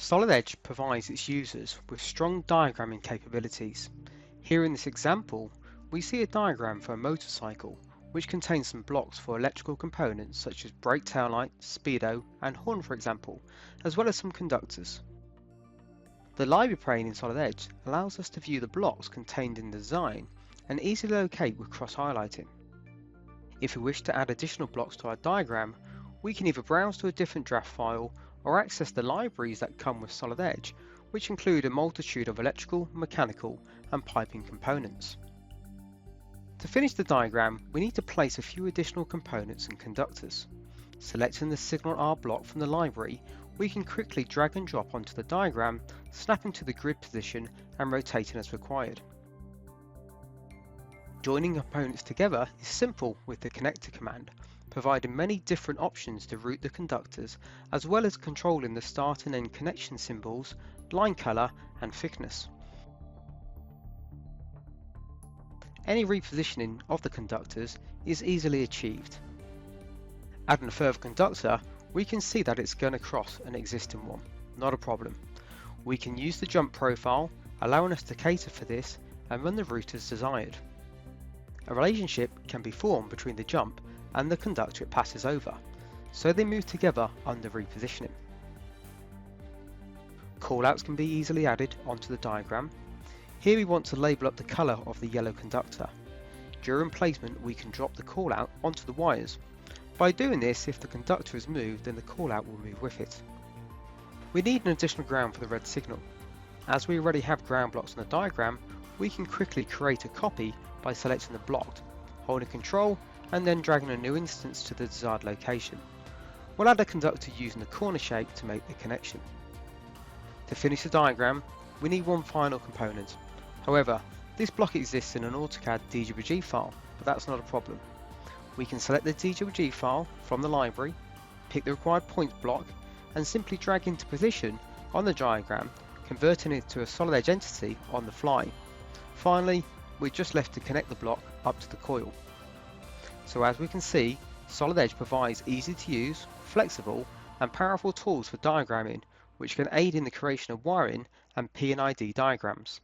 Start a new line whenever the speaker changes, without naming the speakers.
Solid Edge provides its users with strong diagramming capabilities. Here in this example, we see a diagram for a motorcycle which contains some blocks for electrical components such as brake taillight, speedo and horn for example, as well as some conductors. The library pane in Solid Edge allows us to view the blocks contained in the design and easily locate with cross-highlighting. If we wish to add additional blocks to our diagram, we can either browse to a different draft file or access the libraries that come with Solid Edge, which include a multitude of electrical, mechanical and piping components. To finish the diagram, we need to place a few additional components and conductors. Selecting the Signal R block from the library, we can quickly drag and drop onto the diagram, snapping to the grid position and rotating as required. Joining components together is simple with the connector command, providing many different options to route the conductors, as well as controlling the start and end connection symbols, line color and thickness. Any repositioning of the conductors is easily achieved. Adding a further conductor, we can see that it's going across an existing one, not a problem. We can use the jump profile, allowing us to cater for this and run the route as desired. A relationship can be formed between the jump and the conductor it passes over, so they move together under repositioning. Callouts can be easily added onto the diagram. Here we want to label up the colour of the yellow conductor. During placement we can drop the callout onto the wires. By doing this, if the conductor is moved, then the callout will move with it. We need an additional ground for the red signal. As we already have ground blocks on the diagram, we can quickly create a copy by selecting the block, holding Control and then dragging a new instance to the desired location. We'll add a conductor using the corner shape to make the connection. To finish the diagram, we need one final component. However, this block exists in an AutoCAD DWG file, but that's not a problem. We can select the DWG file from the library, pick the required points block and simply drag into position on the diagram, converting it to a Solid Edge entity on the fly. Finally, we're just left to connect the block up to the coil. So as we can see, Solid Edge provides easy to use, flexible and powerful tools for diagramming which can aid in the creation of wiring and P&ID diagrams.